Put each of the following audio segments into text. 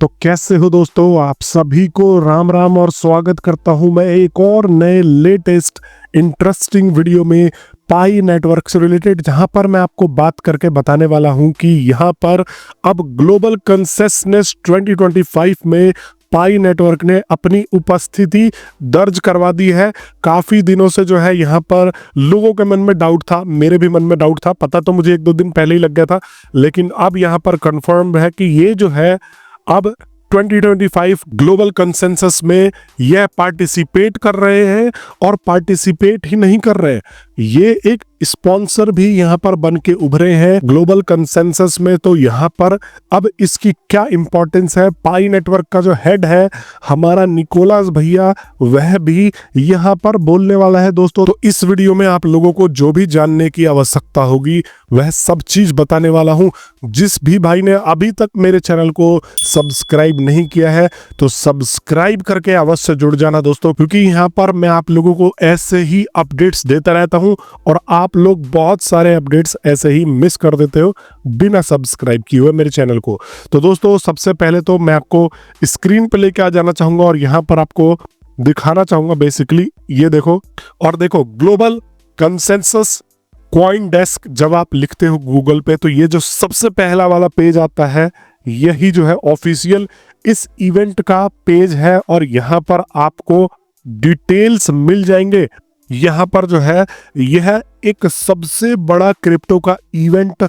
तो कैसे हो दोस्तों, आप सभी को राम राम और स्वागत करता हूं मैं एक और नए लेटेस्ट इंटरेस्टिंग वीडियो में पाई नेटवर्क से रिलेटेड, जहां पर मैं आपको बात करके बताने वाला हूं कि यहां पर अब ग्लोबल कंसेंसस 2025 में पाई नेटवर्क ने अपनी उपस्थिति दर्ज करवा दी है। काफ़ी दिनों से जो है यहाँ पर लोगों के मन में डाउट था, मेरे भी मन में डाउट था, पता तो मुझे एक दो दिन पहले ही लग गया था, लेकिन अब यहाँ पर कंफर्म है कि ये जो है अब 2025 ग्लोबल कंसेंसस में यह पार्टिसिपेट कर रहे हैं। और पार्टिसिपेट ही नहीं कर रहे, ये एक स्पॉन्सर भी यहाँ पर बन के उभरे हैं ग्लोबल कंसेंसस में। तो यहाँ पर अब इसकी क्या इंपॉर्टेंस है, पाई नेटवर्क का जो हेड है हमारा निकोलस भैया, वह भी यहाँ पर बोलने वाला है दोस्तों। तो इस वीडियो में आप लोगों को जो भी जानने की आवश्यकता होगी वह सब चीज बताने वाला हूँ। जिस भी भाई ने अभी तक मेरे चैनल को सब्सक्राइब नहीं किया है तो सब्सक्राइब करके अवश्य जुड़ जाना दोस्तों, क्योंकि यहाँ पर मैं आप लोगों को ऐसे ही अपडेट्स देता रहता हूँ और आप लोग बहुत सारे अपडेट्स ऐसे ही मिस कर देते हो बिना सब्सक्राइब किए हुए मेरे चैनल को। तो दोस्तों सबसे पहले तो मैं आपको स्क्रीन पे लेके आ जाना चाहूंगा और यहाँ पर आपको दिखाना चाहूंगा बेसिकली ये देखो। और देखो ग्लोबल कंसेंसस कॉइन डेस्क जब आप लिखते हो गूगल पे तो ये जो सबसे पहला वाला पेज आता है यही जो है ऑफिशियल इस इवेंट का पेज है। और यहाँ पर आपको डिटेल्स मिल जाएंगे। यहाँ पर जो है यह एक सबसे बड़ा क्रिप्टो का इवेंट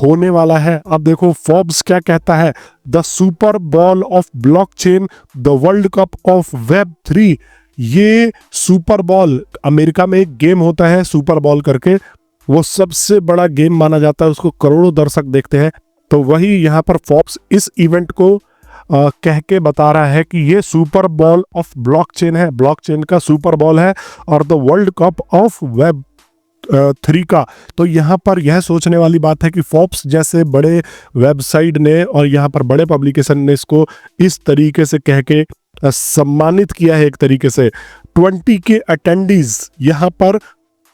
होने वाला है। अब देखो फोर्ब्स क्या कहता है, the super ball of blockchain, the world cup of web 3। ये सुपर बॉल, अमेरिका में एक गेम होता है सुपर बॉल करके, वो सबसे बड़ा गेम माना जाता है, उसको करोड़ों दर्शक देखते हैं। तो वही यहाँ पर फोर्ब्स इस इवेंट को कह के बता रहा है कि ये सुपर बॉल ऑफ ब्लॉकचेन है, ब्लॉकचेन का सुपर बॉल है और the world cup of web 3 का। तो यहाँ पर यह सोचने वाली बात है कि फोर्ब्स जैसे बड़े वेबसाइट ने और यहाँ पर बड़े पब्लिकेशन ने इसको इस तरीके से कह के सम्मानित किया है। एक तरीके से 20 के अटेंडीज, यहाँ पर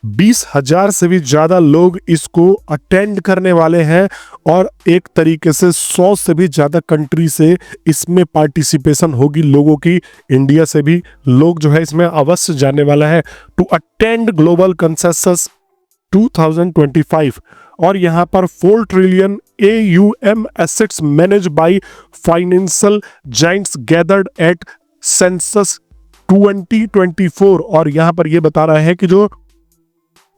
20,000 से भी ज्यादा लोग इसको अटेंड करने वाले हैं और एक तरीके से 100 से भी ज्यादा कंट्री से इसमें पार्टिसिपेशन होगी लोगों की। इंडिया से भी लोग जो है इसमें अवश्य जाने वाला है टू अटेंड ग्लोबल कंसेंसस 2025। और यहाँ पर 4 trillion AUM assets manage by financial giants gathered eight census 2024। और यहाँ पर ये बता रहा है कि जो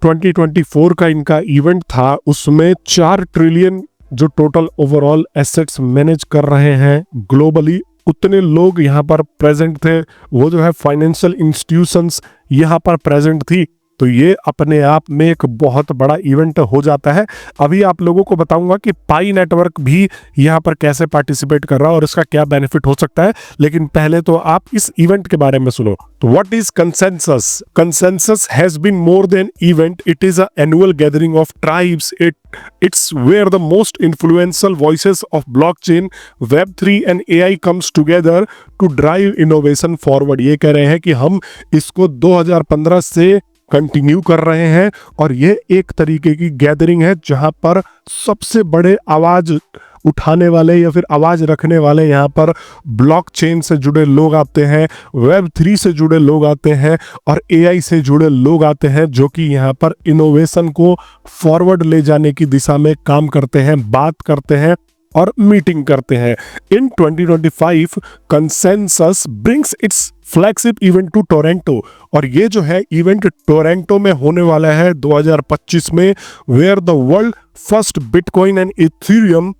2024 का इनका इवेंट था उसमें 4 ट्रिलियन जो टोटल ओवरऑल एसेट्स मैनेज कर रहे हैं ग्लोबली, उतने लोग यहाँ पर प्रेजेंट थे। वो जो है फाइनेंशियल इंस्टीट्यूशंस यहाँ पर प्रेजेंट थी। तो ये अपने आप में एक बहुत बड़ा इवेंट हो जाता है। अभी आप लोगों को बताऊंगा कि पाई नेटवर्क भी यहाँ पर कैसे पार्टिसिपेट कर रहा है और इसका क्या बेनिफिट हो सकता है, लेकिन पहले तो आप इस इवेंट के बारे में सुनो। तो what is consensus? Consensus has been more than event, it is an annual gathering of tribes. It's where the most influential voices of blockchain, Web3 and AI comes together to drive innovation forward. ये कह रहे हैं कि हम इसको 2015 से continue कर रहे हैं और ये एक तरीके की गैदरिंग है जहां पर सबसे बड़े आवाज उठाने वाले या फिर आवाज रखने वाले यहाँ पर ब्लॉकचेन से जुड़े लोग आते हैं, वेब 3 से जुड़े लोग आते हैं और AI से जुड़े लोग आते हैं, जो कि यहाँ पर इनोवेशन को फॉरवर्ड ले जाने की दिशा में काम करते हैं, बात करते हैं और मीटिंग करते हैं। In 2025 consensus brings its flagship event to Toronto. और ये जो है इवेंट टोरंटो में होने वाला है 2025 में, where the world first Bitcoin and Ethereum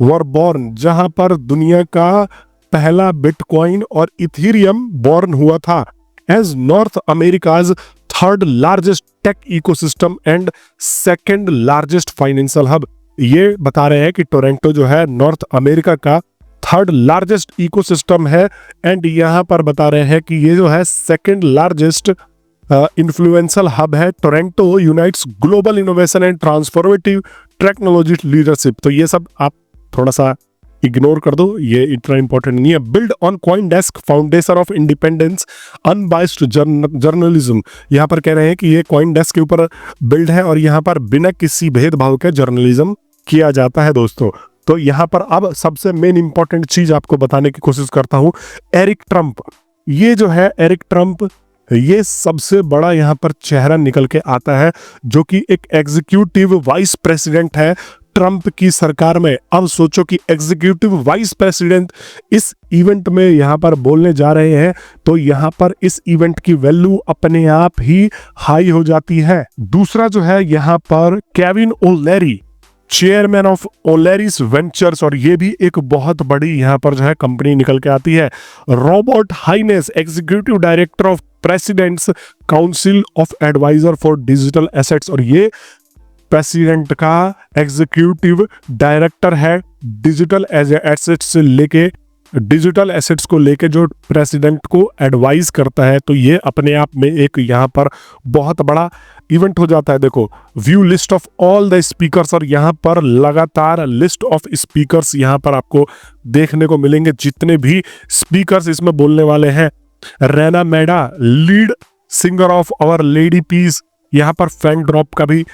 were born, जहां पर दुनिया का पहला बिटकॉइन और इथेरियम बॉर्न हुआ था। As North America's third largest tech ecosystem and second largest financial hub. ये बता रहे हैं कि टोरंटो जो है नॉर्थ अमेरिका का थर्ड लार्जेस्ट इकोसिस्टम है एंड यहाँ पर बता रहे हैं कि ये जो है सेकेंड लार्जेस्ट इन्फ्लुएंशियल हब है। Toronto unites global innovation and transformative technology leadership. तो ये सब आप थोड़ा सा इग्नोर कर दो, ये इतना इंपॉर्टेंट नहीं है। Build on coin desk foundation of independence unbiased journalism. यहाँ पर कह रहे हैं कि ये कॉइन डेस्क के ऊपर बिल्ड है और यहाँ पर बिना किसी भेदभाव के जर्नलिज्म किया जाता है दोस्तों। तो यहाँ पर अब सबसे मेन इंपॉर्टेंट चीज आपको बताने की कोशिश करता हूं। एरिक ट्रंप, ये जो है एरिक ट्रंप, ये सबसे बड़ा यहाँ पर चेहरा निकल के आता है, जो कि एक एग्जीक्यूटिव वाइस प्रेसिडेंट है ट्रंप की सरकार में। अब सोचो कि एग्जीक्यूटिव वाइस प्रेसिडेंट इस इवेंट में यहाँ पर बोलने जा रहे हैं, तो यहाँ पर इस इवेंट की वैल्यू अपने आप ही हाई हो जाती है। दूसरा जो है यहाँ पर Kevin O'Leary, chairman of O'Leary's ventures, और ये भी एक बहुत बड़ी यहाँ पर जो है कंपनी निकल के आती है। Robert Haines, executive director of president's council of advisor for digital assets, और ये प्रेसिडेंट का एग्जीक्यूटिव डायरेक्टर है डिजिटल एसेट्स से लेके, डिजिटल एसेट्स को लेके जो प्रेसिडेंट को एडवाइस करता है। तो ये अपने आप में एक यहाँ पर बहुत बड़ा इवेंट हो जाता है। देखो, view list of all the speakers, और यहाँ पर लगातार लिस्ट ऑफ स्पीकर्स यहाँ पर आपको देखने को मिलेंगे, जितने भी स्पीकर्स इसमें बोलने वाले हैं। Raine Maida, lead singer of our lady peace, यहाँ पर फैन ड्रॉप का भी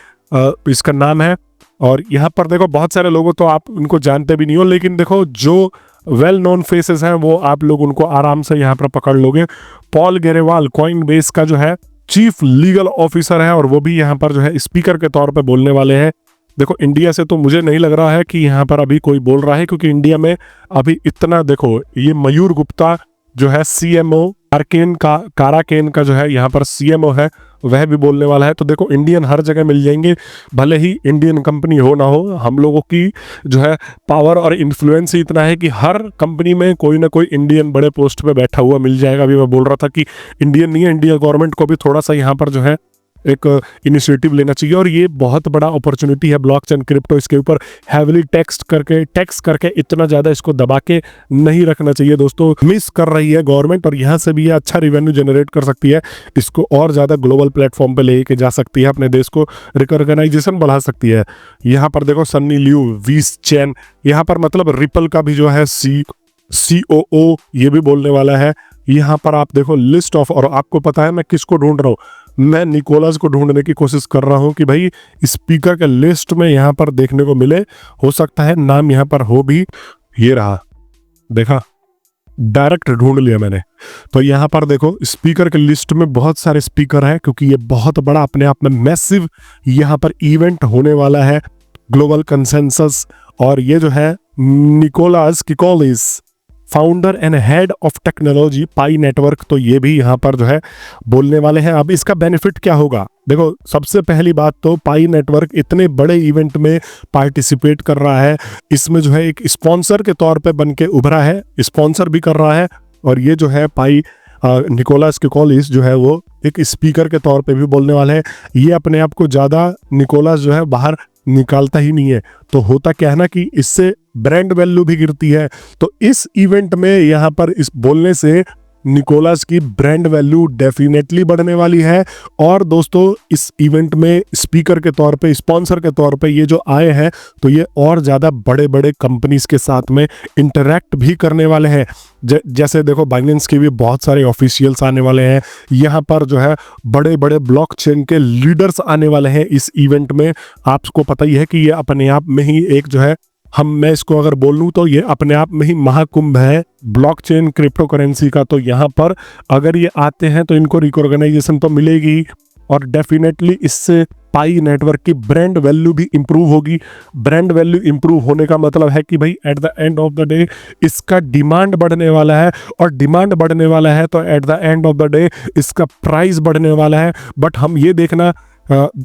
इसका नाम है। और यहाँ पर देखो बहुत सारे लोगों, तो आप उनको जानते भी नहीं हो, लेकिन देखो जो वेल नोन फेसेस हैं वो आप लोग उनको आराम से यहाँ पर पकड़ लोगे। पॉल गेरेवाल, कॉइनबेस का जो है चीफ लीगल ऑफिसर है, और वो भी यहाँ पर जो है स्पीकर के तौर पे बोलने वाले हैं। देखो इंडिया से तो मुझे नहीं लग रहा है कि यहाँ पर अभी कोई बोल रहा है, क्योंकि इंडिया में अभी इतना, देखो ये मयूर गुप्ता जो है सीएमओ काराकेन का जो है यहाँ पर सीएमओ है, वह भी बोलने वाला है। तो देखो इंडियन हर जगह मिल जाएंगे, भले ही इंडियन कंपनी हो ना हो, हम लोगों की जो है पावर और इन्फ्लुएंस ही इतना है कि हर कंपनी में कोई ना कोई इंडियन बड़े पोस्ट पे बैठा हुआ मिल जाएगा। अभी मैं बोल रहा था कि इंडियन नहीं है, इंडियन गवर्नमेंट को भी थोड़ा सा यहाँ पर जो है एक इनिशिएटिव लेना चाहिए, और ये बहुत बड़ा अपॉर्चुनिटी है ब्लॉकचेन क्रिप्टो। इसके ऊपर हैविली टैक्स करके इतना ज़्यादा इसको दबा के नहीं रखना चाहिए दोस्तों। मिस कर रही है गवर्नमेंट, और यहाँ से भी ये अच्छा रिवेन्यू जनरेट कर सकती है, इसको और ज़्यादा ग्लोबल प्लेटफॉर्म पे लेके जा सकती है, अपने देश को रिकॉग्नाइजेशन बढ़ा सकती है। यहाँ पर देखो सन्नी लियू, वीस चैन, यहाँ पर मतलब रिपल का भी जो है COO ये भी बोलने वाला है। यहाँ पर आप देखो लिस्ट ऑफ, और आपको पता है मैं किसको ढूंढ रहा हूँ, मैं निकोलस को ढूंढने की कोशिश कर रहा हूँ कि भाई स्पीकर के लिस्ट में यहाँ पर देखने को मिले। हो सकता है नाम यहाँ पर हो भी, ये रहा, देखा, डायरेक्ट ढूंढ लिया मैंने। तो यहाँ पर देखो स्पीकर के लिस्ट में बहुत सारे स्पीकर हैं, क्योंकि ये बहुत बड़ा अपने आप में मैसिव यहाँ पर इवेंट होने वाला है, ग्लोबल कंसेंसस। और ये जो है Nicholas Kokkalis, founder and head of technology pi network, तो ये भी यहाँ पर जो है बोलने वाले हैं। अब इसका बेनिफिट क्या होगा, देखो सबसे पहली बात तो पाई नेटवर्क इतने बड़े इवेंट में पार्टिसिपेट कर रहा है, इसमें जो है एक स्पॉन्सर के तौर पे बन के उभरा है, स्पॉन्सर भी कर रहा है। और ये जो है पाई निकोलस किकोलिस जो है वो एक स्पीकर के तौर पे भी बोलने वाले हैं। ये अपने आप को ज़्यादा निकोलस जो है बाहर निकालता ही नहीं है, तो होता क्या है ना कि इससे ब्रांड वैल्यू भी गिरती है। तो इस इवेंट में यहाँ पर इस बोलने से निकोलस की ब्रांड वैल्यू डेफिनेटली बढ़ने वाली है। और दोस्तों इस इवेंट में स्पीकर के तौर पे, स्पॉन्सर के तौर पे ये जो आए हैं, तो ये और ज़्यादा बड़े बड़े कंपनीज के साथ में इंटरैक्ट भी करने वाले हैं। जैसे देखो बाइनेंस के भी बहुत सारे ऑफिशियल्स आने वाले हैं, यहाँ पर जो है बड़े बड़े ब्लॉकचेन के लीडर्स आने वाले हैं इस इवेंट में। आपको पता ही है कि ये अपने आप में ही एक जो है, मैं इसको अगर बोल लूँ तो ये अपने आप में ही महाकुंभ है ब्लॉकचेन क्रिप्टो करेंसी का। तो यहाँ पर अगर ये आते हैं तो इनको रिकॉग्नाइजेशन तो मिलेगी, और डेफिनेटली इससे पाई नेटवर्क की ब्रांड वैल्यू भी इंप्रूव होगी। ब्रांड वैल्यू इंप्रूव होने का मतलब है कि भाई at the end of the day इसका डिमांड बढ़ने वाला है, और डिमांड बढ़ने वाला है तो at the end of the day इसका प्राइस बढ़ने वाला है। बट हम ये देखना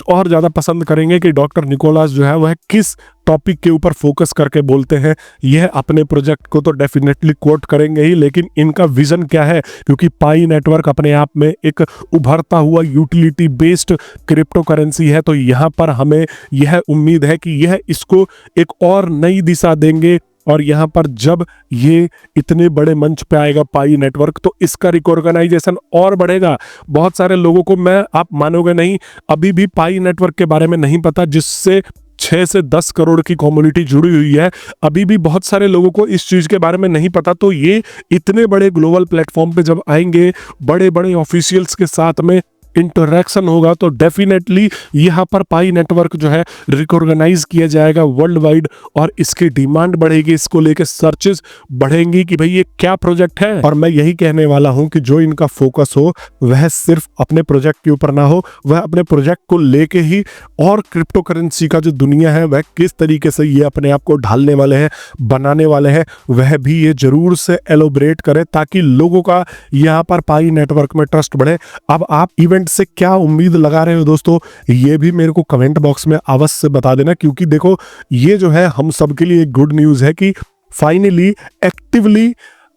और ज़्यादा पसंद करेंगे कि डॉक्टर निकोलस जो है वह किस टॉपिक के ऊपर फोकस करके बोलते हैं। यह अपने प्रोजेक्ट को तो डेफिनेटली कोट करेंगे ही, लेकिन इनका विजन क्या है, क्योंकि पाई नेटवर्क अपने आप में एक उभरता हुआ यूटिलिटी बेस्ड क्रिप्टो करेंसी है। तो यहाँ पर हमें यह उम्मीद है कि यह इसको एक और नई दिशा देंगे, और यहाँ पर जब ये इतने बड़े मंच पे आएगा पाई नेटवर्क, तो इसका रिकॉग्नाइजेशन और बढ़ेगा। बहुत सारे लोगों को, मैं आप मानोगे नहीं, अभी भी पाई नेटवर्क के बारे में नहीं पता, जिससे 6 से 10 करोड़ की कम्युनिटी जुड़ी हुई है। अभी भी बहुत सारे लोगों को इस चीज़ के बारे में नहीं पता। तो ये इतने बड़े ग्लोबल प्लेटफॉर्म पे जब आएंगे, बड़े बड़े ऑफिशियल्स के साथ में इंटरेक्शन होगा तो डेफिनेटली यहाँ पर पाई नेटवर्क जो है रिकॉग्नाइज किया जाएगा वर्ल्ड वाइड, और इसकी डिमांड बढ़ेगी, इसको लेके सर्चेस बढ़ेंगी कि भाई ये क्या प्रोजेक्ट है। और मैं यही कहने वाला हूं कि जो इनका फोकस हो वह सिर्फ अपने प्रोजेक्ट के ऊपर ना हो, वह अपने प्रोजेक्ट को लेके ही और क्रिप्टो करेंसी का जो दुनिया है वह किस तरीके से ये अपने आप को ढालने वाले हैं, बनाने वाले हैं, वह भी ये जरूर से एलोबरेट करे ताकि लोगों का यहाँ पर पाई नेटवर्क में ट्रस्ट बढ़े। अब आप इवेंट से क्या उम्मीद लगा रहे हो दोस्तों, ये भी मेरे को कमेंट बॉक्स में अवश्य बता देना, क्योंकि देखो ये जो है हम सबके लिए एक गुड न्यूज़ है कि फाइनली एक्टिवली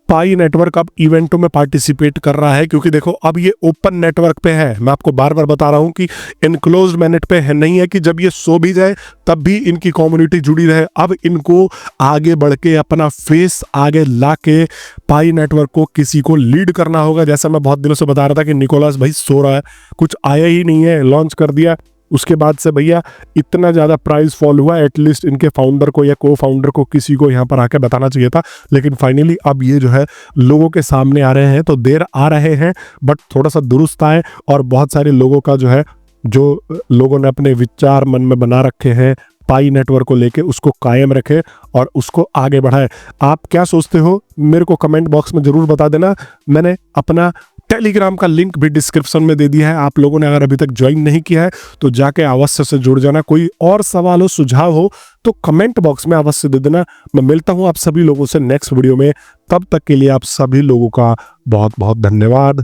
पाई नेटवर्क अब इवेंटों में पार्टिसिपेट कर रहा है। क्योंकि देखो अब ये ओपन नेटवर्क पे है, मैं आपको बार बार बता रहा हूं कि इनक्लोज्ड मैनेट पे है, नहीं है कि जब ये सो भी जाए तब भी इनकी कम्युनिटी जुड़ी रहे। अब इनको आगे बढ़ के अपना फेस आगे ला के पाई नेटवर्क को किसी को लीड करना होगा। जैसा मैं बहुत दिनों से बता रहा था कि निकोलस भाई सो रहा है, कुछ आया ही नहीं है, लॉन्च कर दिया, उसके बाद से भैया इतना ज़्यादा प्राइस फॉल हुआ, एटलीस्ट इनके फाउंडर को या को फाउंडर को किसी को यहाँ पर आके बताना चाहिए था। लेकिन फाइनली अब ये जो है लोगों के सामने आ रहे हैं, तो देर आ रहे हैं बट थोड़ा सा दुरुस्त आए, और बहुत सारे लोगों का जो है, जो लोगों ने अपने विचार मन में बना रखे हैं पाई नेटवर्क को लेके, उसको कायम रखे और उसको आगे बढ़ाए। आप क्या सोचते हो मेरे को कमेंट बॉक्स में ज़रूर बता देना। मैंने अपना टेलीग्राम का लिंक भी डिस्क्रिप्शन में दे दिया है, आप लोगों ने अगर अभी तक ज्वाइन नहीं किया है तो जाके अवश्य से जुड़ जाना। कोई और सवाल हो, सुझाव हो तो कमेंट बॉक्स में अवश्य दे देना। मैं मिलता हूं आप सभी लोगों से नेक्स्ट वीडियो में, तब तक के लिए आप सभी लोगों का बहुत बहुत धन्यवाद।